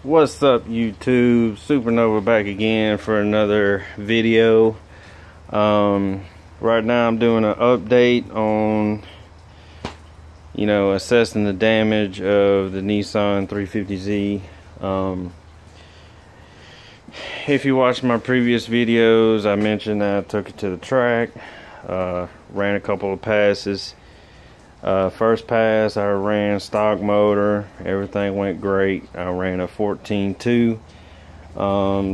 What's up, YouTube? Supernova back again for another video. Right now I'm doing an update on assessing the damage of the Nissan 350Z. If you watched my previous videos, I mentioned that I took it to the track, ran a couple of passes. First pass I ran stock motor, everything went great. I ran a 14.2.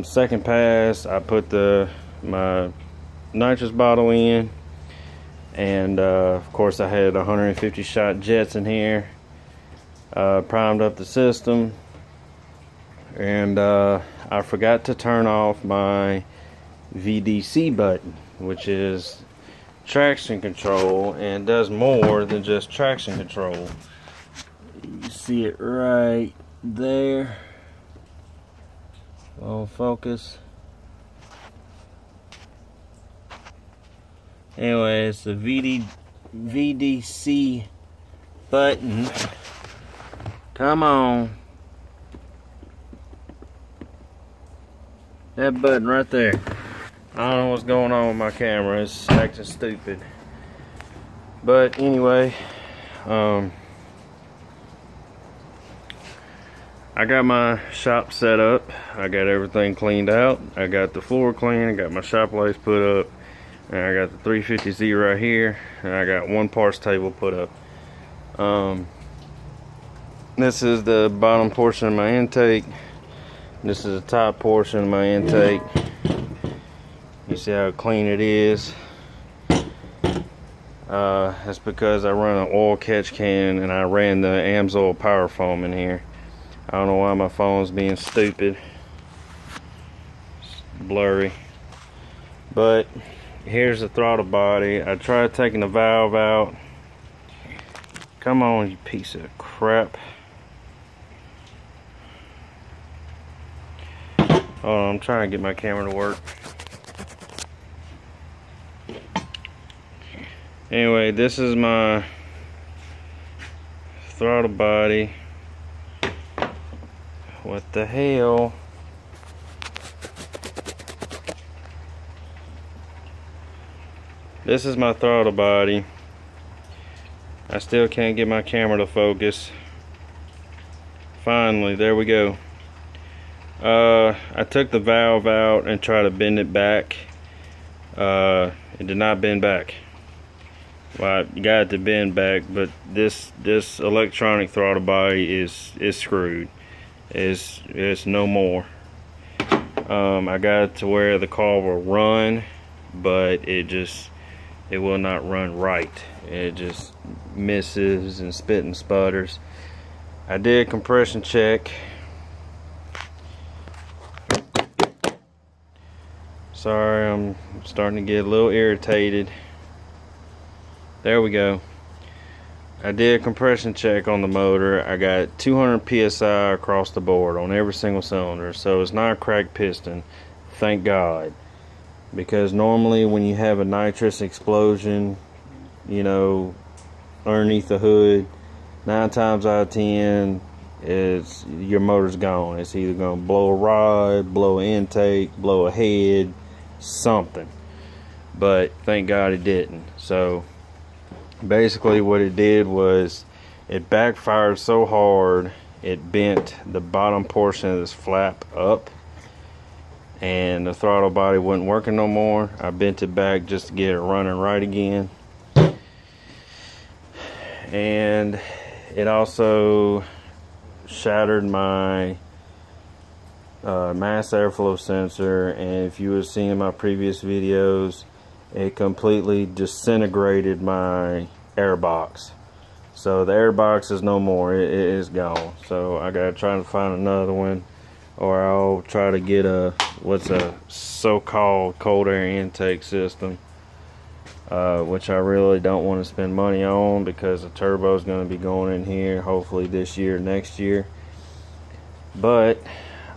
Second pass I put my nitrous bottle in, and of course I had 150 shot jets in here. Primed up the system, and I forgot to turn off my VDC button, which is traction control, and does more than just traction control. You see it right there. I'll focus. Anyway, it's the VDC button. Come on. That button right there. I don't know what's going on with my camera. It's acting stupid. But anyway, I got my shop set up. I got everything cleaned out. I got the floor clean. I got my shop lights put up. And I got the 350Z right here. And I got one parts table put up. This is the bottom portion of my intake. This is the top portion of my intake. You see how clean it is. That's because I run an oil catch can, and I ran the Amsoil Power Foam in here. I don't know why my phone's being stupid. It's blurry. But here's the throttle body. I tried taking the valve out. Come on, you piece of crap. Hold on, I'm trying to get my camera to work. Anyway, this is my throttle body. What the hell? This is my throttle body. I still can't get my camera to focus. Finally, there we go. I took the valve out and tried to bend it back. It did not bend back. Well, I got it to bend back, but this electronic throttle body is screwed. It's no more. I got it to where the car will run, but it will not run right. It just misses and spit and sputters. I did a compression check. Sorry, I'm starting to get a little irritated. There we go. I did a compression check on the motor. I got 200 psi across the board on every single cylinder, so it's not a cracked piston, thank God. Because normally when you have a nitrous explosion, underneath the hood, 9 times out of 10, your motor's gone. It's either going to blow a rod, blow an intake, blow a head, something. But thank God it didn't. So basically what it did was it backfired so hard it bent the bottom portion of this flap up, and the throttle body wasn't working no more. I bent it back just to get it running right again. And it also shattered my mass airflow sensor, and if you have seen my previous videos, it completely disintegrated my air box. So the air box is no more. It is gone. So I gotta try to find another one, or I'll try to get what's a so-called cold air intake system, which I really don't want to spend money on, because the turbo is going to be going in here hopefully this year, next year. But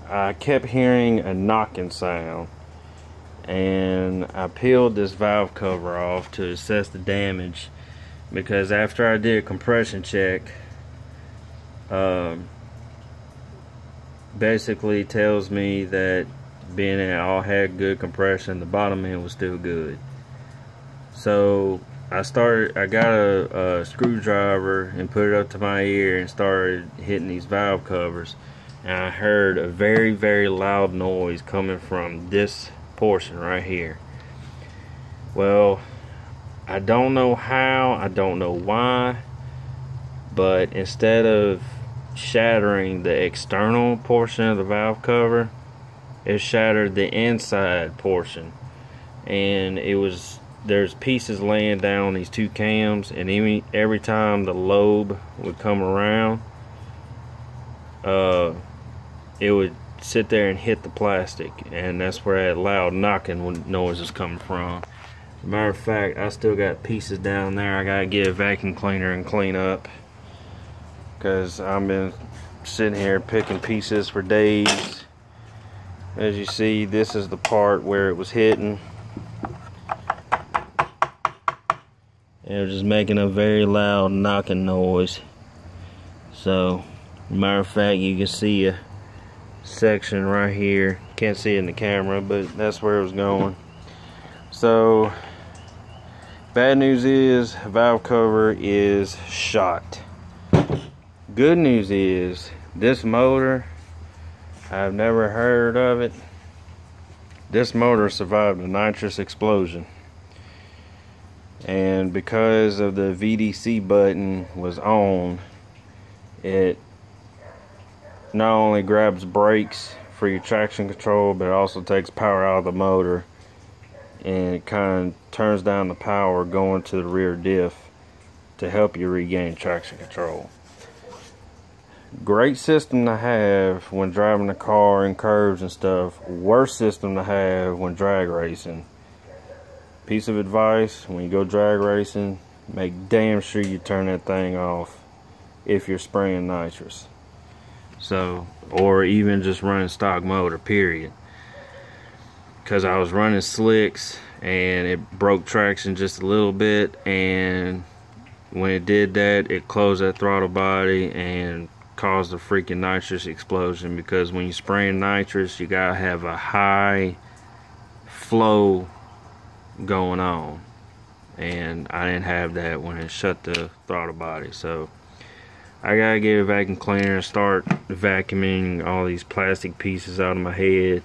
I kept hearing a knocking sound, and I peeled this valve cover off to assess the damage, because after I did a compression check, basically tells me that being it all had good compression, the bottom end was still good. So I got a screwdriver and put it up to my ear and started hitting these valve covers, and I heard a very, very loud noise coming from this portion right here. Well, I don't know how, I don't know why, but instead of shattering the external portion of the valve cover, it shattered the inside portion. And there's pieces laying down on these two cams, and every time the lobe would come around, it would sit there and hit the plastic, and that's where that loud knocking noise is coming from. Matter of fact, I still got pieces down there I gotta get a vacuum cleaner and clean up, because I've been sitting here picking pieces for days. As you see, this is the part where it was hitting, and it was just making a very loud knocking noise. So, matter of fact, you can see a section right here. Can't see it in the camera, but that's where it was going. So, bad news is valve cover is shot. Good news is this motor, I've never heard of it. This motor survived a nitrous explosion, and because of the VDC button was on, it not only grabs brakes for your traction control, but it also takes power out of the motor, and it kind of turns down the power going to the rear diff to help you regain traction control. Great system to have when driving a car in curves and stuff. Worst system to have when drag racing. Piece of advice: when you go drag racing, make damn sure you turn that thing off if you're spraying nitrous. So, or even just running stock motor, period. Because I was running slicks and it broke traction just a little bit, and when it did that, it closed that throttle body and caused a freaking nitrous explosion. Because when you're spraying nitrous, you gotta have a high flow going on, and I didn't have that when it shut the throttle body. So I gotta get a vacuum cleaner and start vacuuming all these plastic pieces out of my head.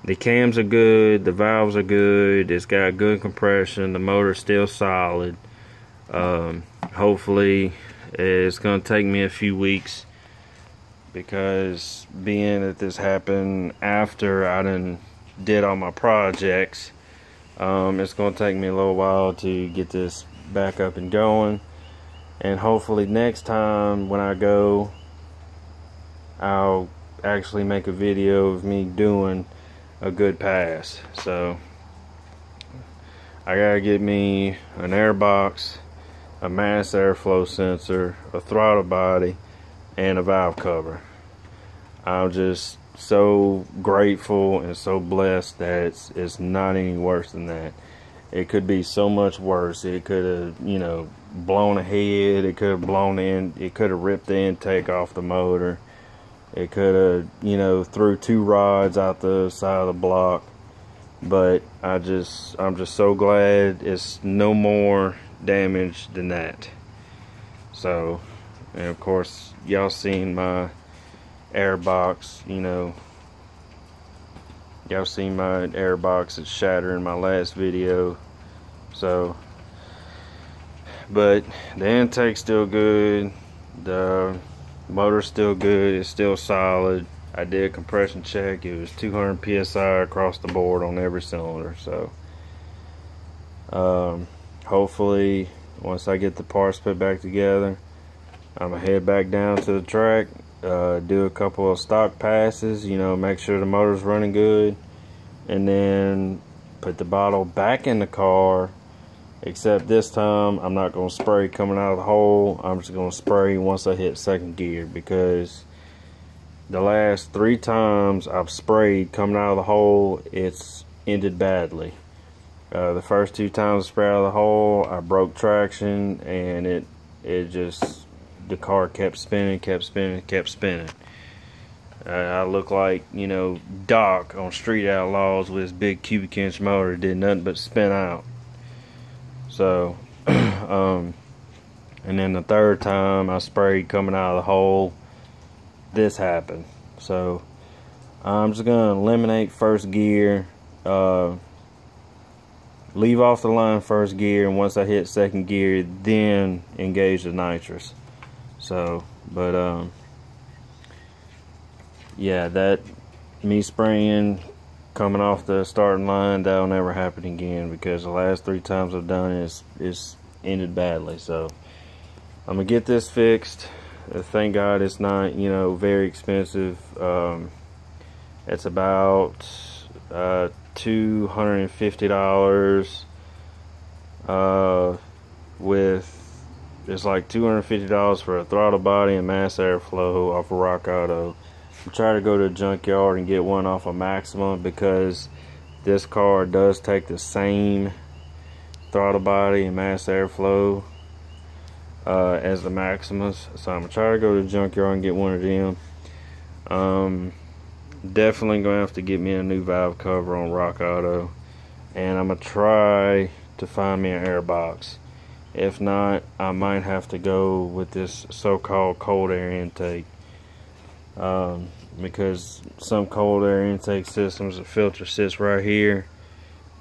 The cams are good, the valves are good, it's got good compression, the motor's still solid. Hopefully it's gonna take me a few weeks, because being that this happened after I did all my projects, it's gonna take me a little while to get this back up and going. And hopefully next time when I go, I'll actually make a video of me doing a good pass. So I gotta get me an air box, a mass airflow sensor, a throttle body, and a valve cover. I'm just so grateful and so blessed that it's not any worse than that. It could be so much worse. It could have, you know, blown ahead. It could have blown in. It could have ripped the intake off the motor. It could have, you know, threw 2 rods out the side of the block. But I'm just so glad it's no more damage than that. So, and of course, y'all seen my air box, you know. Y'all seen my air box that shattered in my last video. So, but the intake's still good. The motor's still good. It's still solid. I did a compression check. It was 200 psi across the board on every cylinder. So, hopefully, once I get the parts put back together, I'm gonna head back down to the track, do a couple of stock passes, you know, make sure the motor's running good, and then put the bottle back in the car. Except this time, I'm not gonna spray coming out of the hole. I'm just gonna spray once I hit second gear, because the last 3 times I've sprayed coming out of the hole, it's ended badly. The first 2 times I sprayed out of the hole, I broke traction, and it just, the car kept spinning. I look like, you know, Doc on Street Outlaws with his big cubic inch motor. Did nothing but spin out. So, and then the third time I sprayed coming out of the hole, this happened. So I'm just gonna eliminate first gear, leave off the line first gear, and once I hit second gear, then engage the nitrous. So, but yeah, that me spraying coming off the starting line, that'll never happen again, because the last 3 times I've done it, it's ended badly. So I'm gonna get this fixed. Thank God it's not, you know, very expensive. It's about $250 with, it's like $250 for a throttle body and mass airflow off of Rock Auto. I'm trying to go to a junkyard and get one off of Maxima, because this car does take the same throttle body and mass airflow as the Maximas. So I'm gonna try to go to the junkyard and get one of them. Definitely gonna have to get me a new valve cover on Rock Auto, and I'm gonna try to find me an air box. If not, I might have to go with this so-called cold air intake, because some cold air intake systems, the filter sits right here.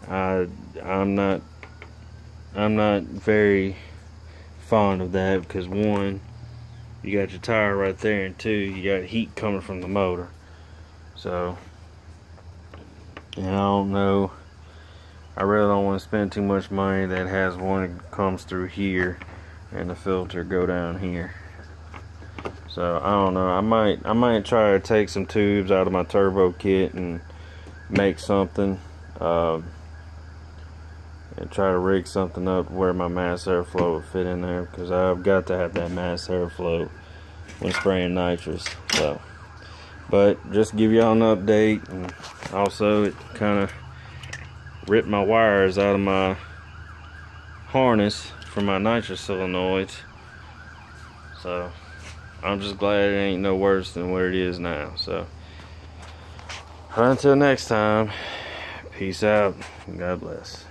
I'm not very fond of that, because one, you got your tire right there, and two, you got heat coming from the motor. So, and I don't know, I really don't want to spend too much money that has one that comes through here and the filter go down here. So I don't know, I might try to take some tubes out of my turbo kit and make something, and try to rig something up where my mass airflow will fit in there, because I've got to have that mass airflow when spraying nitrous. So, but just give y'all an update, and also it kind of ripped my wires out of my harness for my nitrous solenoids. So I'm just glad it ain't no worse than what it is now. So until next time, peace out and God bless.